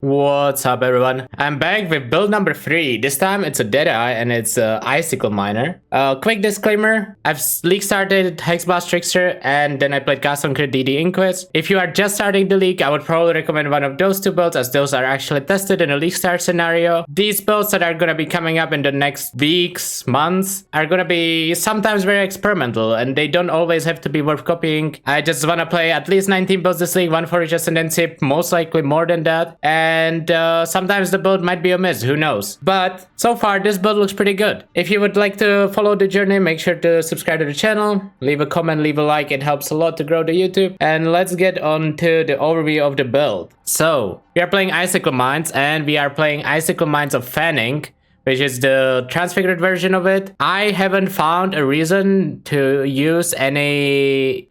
What's up, everyone? I'm back with build number 3. This time it's a Deadeye and it's a Icicle Miner. Quick disclaimer, I've league started Hexblast Trickster and then I played Cast on Crit DD Inquest. If you are just starting the league, I would probably recommend one of those two builds as those are actually tested in a league start scenario. These builds that are gonna be coming up in the next weeks, months, are gonna be sometimes very experimental and they don't always have to be worth copying. I just wanna play at least 19 builds this league, one for each ascendancy, most likely more than that. And sometimes the build might be a miss, who knows. But so far this build looks pretty good. If you would like to follow the journey, make sure to subscribe to the channel, leave a comment, leave a like, it helps a lot to grow the YouTube. And let's get on to the overview of the build. So, we are playing Icicle Mines and we are playing Icicle Mines of Fanning, which is the transfigured version of it. I haven't found any reason to use the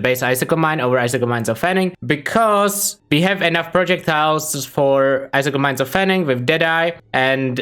base Icicle Mine over Icicle Mines of Fanning because we have enough projectiles for Icicle Mines of Fanning with Deadeye and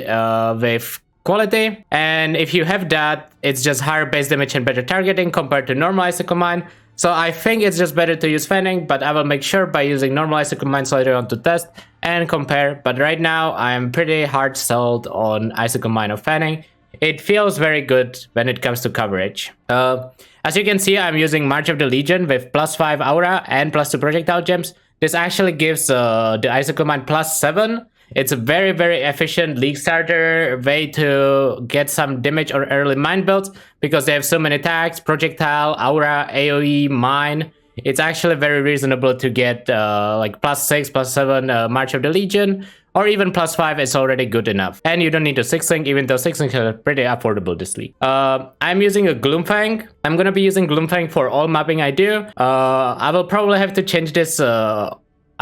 with quality. And if you have that, it's just higher base damage and better targeting compared to normal Icicle Mine. So I think it's just better to use Fanning, but I will make sure by using normal Icicle Mines later on to test and compare. But right now, I'm pretty hard sold on Icicle Mine of Fanning. It feels very good when it comes to coverage. As you can see, I'm using March of the Legion with +5 aura and +2 projectile gems. This actually gives the Icicle Mine +7. It's a very, very efficient league starter way to get some damage or early mine builds because they have so many attacks, projectile, aura, AoE, mine. It's actually very reasonable to get like +6, +7 March of the Legion, or even +5 is already good enough. And you don't need to 6-link, even though 6-link are pretty affordable this league. I'm using a Gloomfang. I'm gonna be using Gloomfang for all mapping I do. I will probably have to change this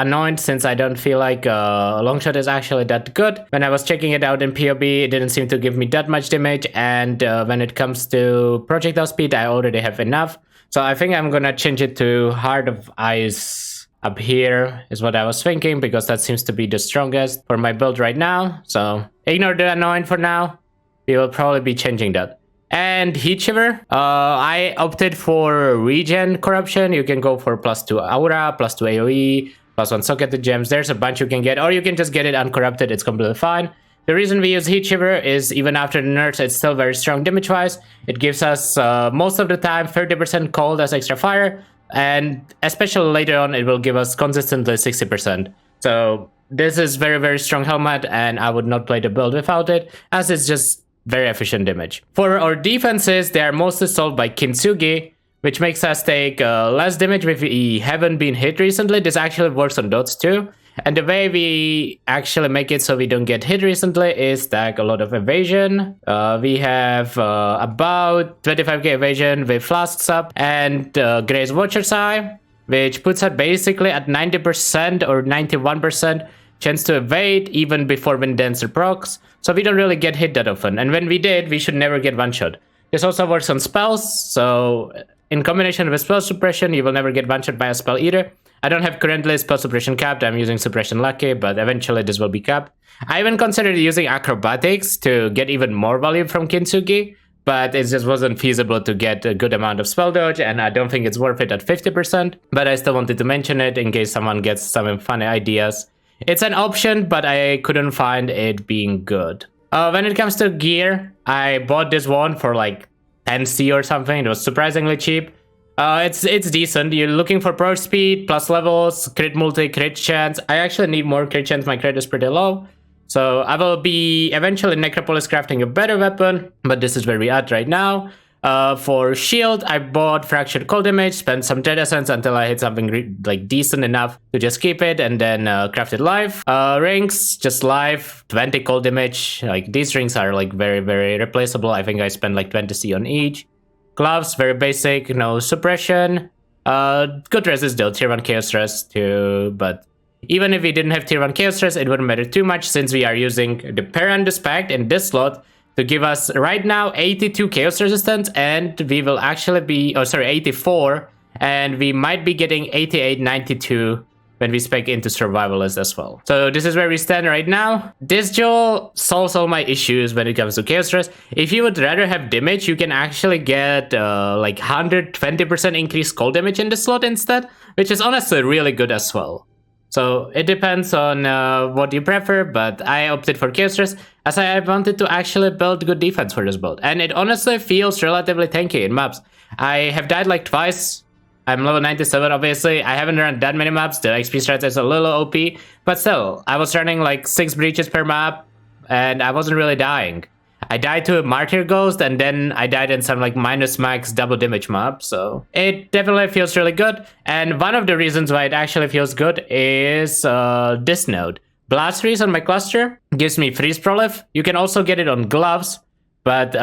annoyed since I don't feel like Longshot is actually that good. When I was checking it out in PoB, it didn't seem to give me that much damage, and when it comes to projectile speed, I already have enough. So I think I'm gonna change it to Heart of Ice up here, is what I was thinking, because that seems to be the strongest for my build right now. So ignore the annoying for now. We will probably be changing that. And Heat Shiver, I opted for Regen Corruption. You can go for +2 Aura, +2 AoE, +1 socket to gems. There's a bunch you can get, or you can just get it uncorrupted. It's completely fine. The reason we use Heat Shiver is even after the nerfs, it's still very strong damage wise. It gives us most of the time 30% cold as extra fire, and especially later on, it will give us consistently 60%. So this is very, very strong helmet, and I would not play the build without it, as it's just very efficient damage. For our defenses, they are mostly solved by Kintsugi, which makes us take less damage if we haven't been hit recently. This actually works on dots too. And the way we actually make it so we don't get hit recently is stack a lot of evasion. We have about 25k evasion with Flasks up and Grey's Watcher's Eye, which puts us basically at 90% or 91% chance to evade even before Wind Dancer procs. So we don't really get hit that often. And when we did, we should never get one shot. This also works on spells, so in combination with spell suppression, you will never get one-shot by a spell either. I don't have currently spell suppression capped, I'm using suppression lucky, but eventually this will be capped. I even considered using acrobatics to get even more value from Kintsugi, but it just wasn't feasible to get a good amount of spell dodge, and I don't think it's worth it at 50%, but I still wanted to mention it in case someone gets some funny ideas. It's an option, but I couldn't find it being good. When it comes to gear, I bought this one for like 10C or something. It was surprisingly cheap. It's decent. You're looking for pro speed, plus levels, crit multi, crit chance. I actually need more crit chance. My crit is pretty low. So I will be eventually Necropolis crafting a better weapon, but this is where we at right now. For shield, I bought Fractured Cold Damage, spent some Dread Essence until I hit something like decent enough to just keep it, and then crafted life. Rings, just life, 20 cold damage. Like these rings are like very, very replaceable. I think I spent like 20C on each. Gloves, very basic, no suppression. Good resist though, tier 1 Chaos Stress too, but even if we didn't have tier 1 Chaos Stress, it wouldn't matter too much since we are using the Parent Pact in this slot to give us right now 82 Chaos Resistance, and we will actually be, 84, and we might be getting 88, 92 when we spec into Survivalist as well. So this is where we stand right now. This jewel solves all my issues when it comes to Chaos Stress. If you would rather have damage, you can actually get like 120% increased cold damage in this slot instead, which is honestly really good as well. So it depends on what you prefer, but I opted for Chaos Stress as I wanted to actually build good defense for this build. And it honestly feels relatively tanky in maps. I have died like twice. I'm level 97 obviously. I haven't run that many maps. The XP strat is a little OP, but still, I was running like 6 breaches per map and I wasn't really dying. I died to a Martyr Ghost, and then I died in some like minus max double damage mob, so it definitely feels really good. And one of the reasons why it actually feels good is this node. Blast Freeze on my cluster gives me Freeze Prolif. You can also get it on gloves, but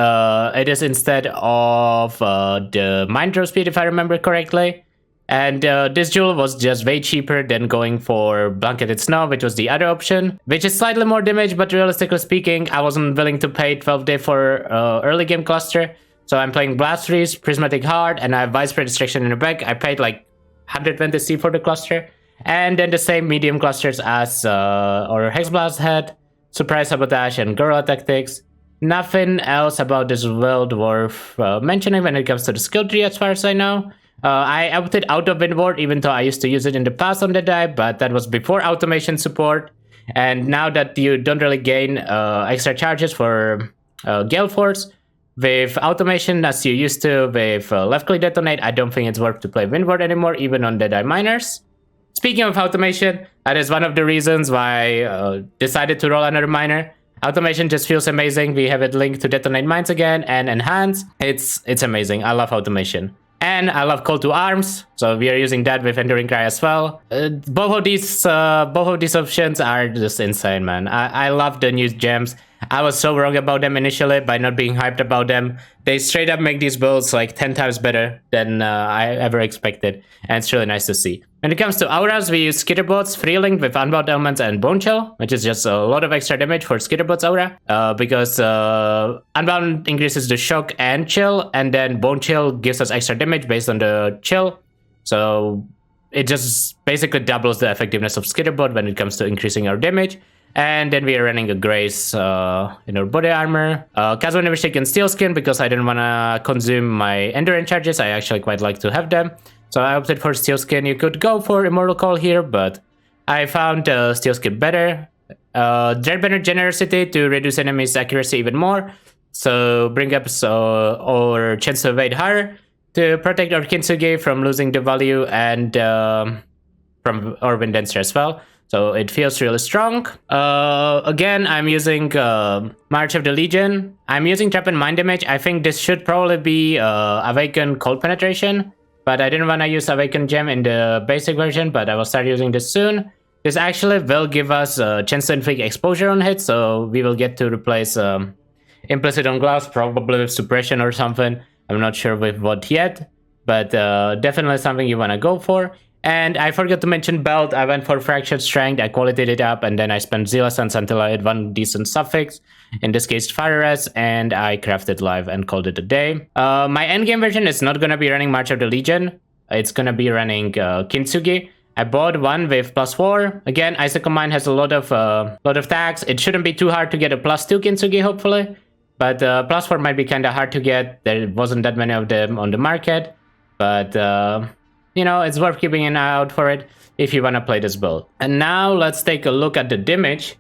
it is instead of the Mind Throw Speed if I remember correctly. And this jewel was just way cheaper than going for Blanketed Snow, which was the other option, which is slightly more damage, but realistically speaking, I wasn't willing to pay 12 day for early game cluster. So I'm playing Blast Freeze, Prismatic Heart, and I have Widespread Distraction in the back. I paid like 120 C for the cluster. And then the same medium clusters as or Hex Blast had, Surprise Sabotage, and Guerrilla Tactics. Nothing else about this build worth mentioning when it comes to the skill tree as far as I know. I opted out of Windward, even though I used to use it in the past on Deadeye, but that was before automation support. And now that you don't really gain extra charges for Gale Force, with automation as you used to with left click detonate, I don't think it's worth to play Windward anymore, even on Deadeye miners. Speaking of automation, that is one of the reasons why I decided to roll another miner. Automation just feels amazing. We have it linked to Detonate Mines again and Enhance. It's amazing. I love automation. And I love Call to Arms, so we are using that with Enduring Cry as well. Both of these options are just insane, man. I love the new gems. I was so wrong about them initially by not being hyped about them. They straight up make these builds like 10 times better than I ever expected, and it's really nice to see. When it comes to auras, we use Skitterbots, Free Link with Unbound Elements and Bone Chill, which is just a lot of extra damage for Skitterbots aura, because Unbound increases the shock and chill, and then Bone Chill gives us extra damage based on the chill. So it just basically doubles the effectiveness of Skitterbot when it comes to increasing our damage. And then we are running a Grace in our body armor. Kazuma never taken Steel Skin because I didn't want to consume my Endurance charges. I actually quite like to have them. So I opted for Steel Skin. You could go for Immortal Call here, but I found Steel Skin better. Dreadbanner Generosity to reduce enemies' accuracy even more. So bring up our chance to evade higher to protect our Kintsugi from losing the value, and from Orban Dancer as well. So it feels really strong. Again, I'm using March of the Legion. I'm using Trap and Mind Damage. I think this should probably be Awaken Cold Penetration, but I didn't want to use Awaken Gem in the basic version, but I will start using this soon. This actually will give us a chance to inflict exposure on hit, so we will get to replace Implicit on Gloves, probably with Suppression or something. I'm not sure with what yet, but definitely something you want to go for. And I forgot to mention belt. I went for Fractured Strength, I qualityed it up, and then I spent Zeal Essence until I had one decent suffix, in this case Fire Res, and I crafted live and called it a day. My endgame version is not going to be running March of the Legion. It's going to be running Kintsugi. I bought one with +4. Again, Icicle Mine has a lot of tags. It shouldn't be too hard to get a +2 Kintsugi, hopefully. But +4 might be kind of hard to get. There wasn't that many of them on the market. But you know, it's worth keeping an eye out for it if you want to play this build. And now let's take a look at the damage.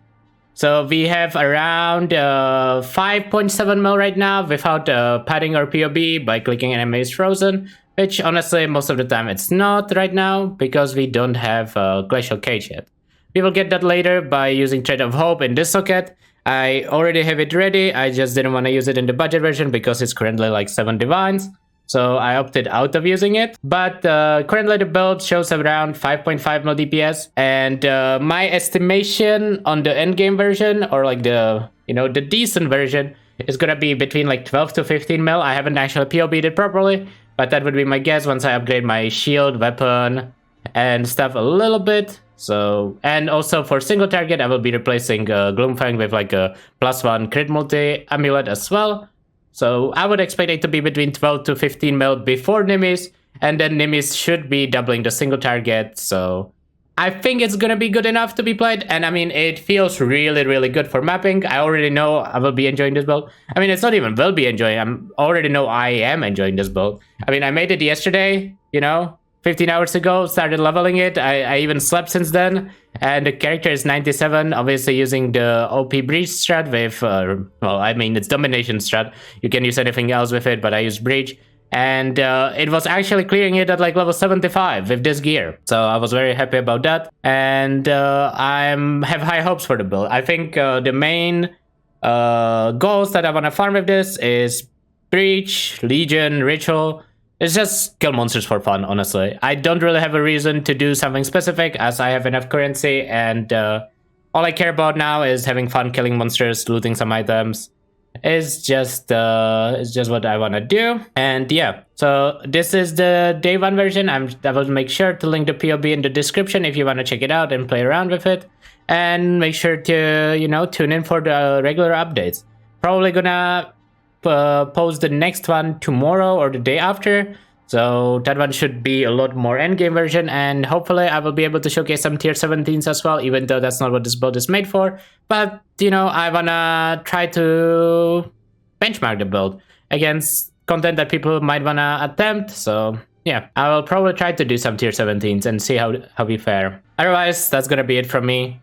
So we have around 5.7 mil right now without padding or PoB by clicking enemy is frozen, which honestly most of the time it's not right now because we don't have Glacial Cage yet. We will get that later by using Thread of Hope in this socket. I already have it ready, I just didn't want to use it in the budget version because it's currently like 7 divines. So I opted out of using it, but currently the build shows around 5.5 mil DPS, and my estimation on the endgame version, or like the decent version, is gonna be between like 12 to 15 mil. I haven't actually PoB'd it properly, but that would be my guess once I upgrade my shield, weapon, and stuff a little bit. So, and also for single target, I will be replacing Gloomfang with like a +1 crit multi amulet as well. So I would expect it to be between 12 to 15 mil before Nimis, and then Nimis should be doubling the single target. So I think it's gonna be good enough to be played, and I mean, it feels really, really good for mapping. I already know I will be enjoying this build. I mean, it's not even will be enjoying, I already know I am enjoying this build. I mean, I made it yesterday, you know, 15 hours ago, started leveling it. I even slept since then, and the character is 97, obviously using the OP Breach strat with, well, I mean, it's Domination strat. You can use anything else with it, but I use Breach. And it was actually clearing it at like level 75 with this gear. So I was very happy about that. And I have high hopes for the build. I think the main goals that I want to farm with this is Breach, Legion, Ritual. It's just kill monsters for fun, honestly. I don't really have a reason to do something specific as I have enough currency, and all I care about now is having fun killing monsters, looting some items. It's just what I want to do. And yeah, so this is the day 1 version. I will make sure to link the PoB in the description if you want to check it out and play around with it. And make sure to, you know, tune in for the regular updates. Probably gonna post the next one tomorrow or the day after, so that one should be a lot more endgame version, and hopefully I will be able to showcase some tier 17s as well, even though that's not what this build is made for. But you know, I wanna try to benchmark the build against content that people might wanna attempt, so yeah, I will probably try to do some tier 17s and see how we fare. Otherwise, that's gonna be it from me.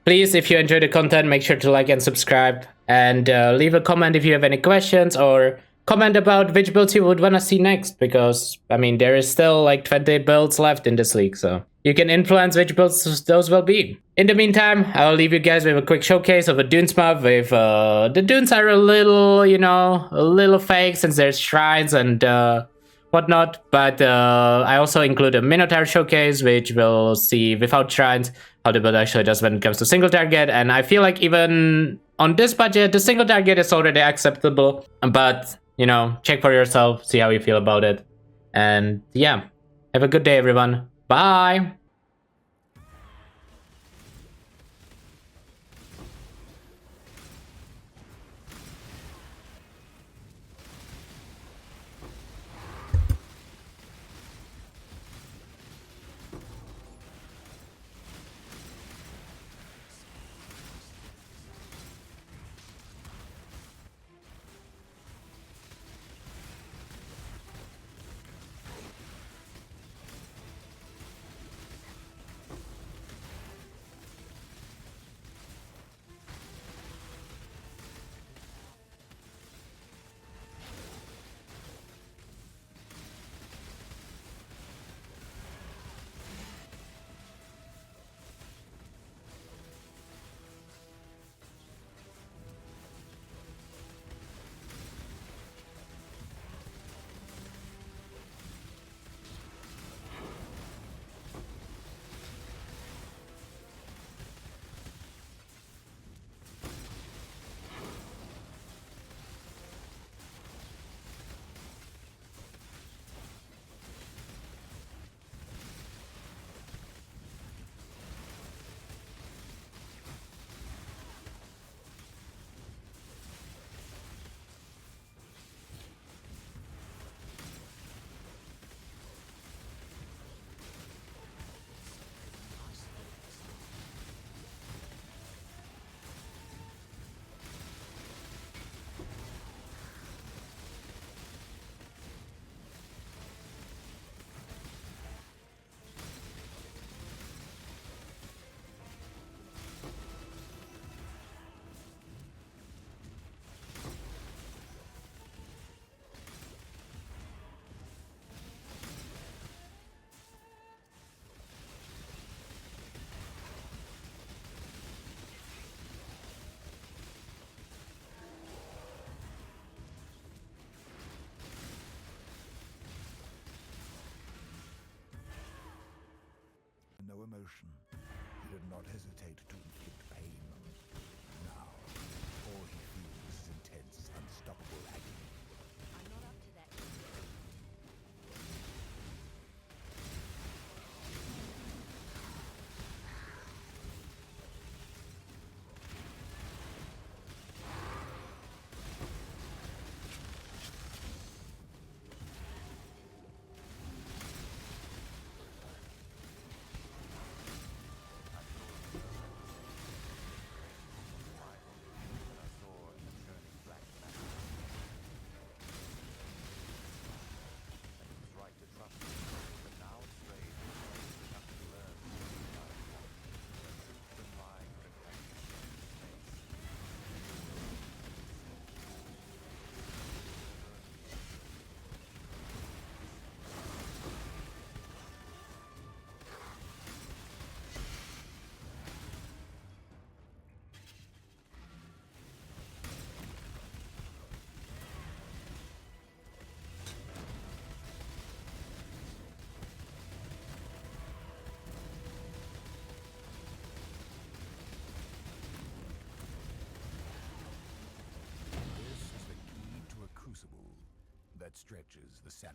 Please, if you enjoy the content, make sure to like and subscribe, and leave a comment if you have any questions, or comment about which builds you would want to see next, because, I mean, there is still like 20 builds left in this league, so you can influence which builds those will be. In the meantime, I'll leave you guys with a quick showcase of a Dunes map with, the Dunes are a little, you know, a little fake since there's shrines and whatnot, but I also include a Minotaur Showcase, which will see without shrines how the build actually does when it comes to single target. And I feel like even on this budget, the single target is already acceptable, but you know, check for yourself, see how you feel about it. And yeah, have a good day, everyone. Bye. No emotion. He did not hesitate to inflict pain. Now, all he feels is intense, unstoppable agony. I'm not up to that. stretches the sanity.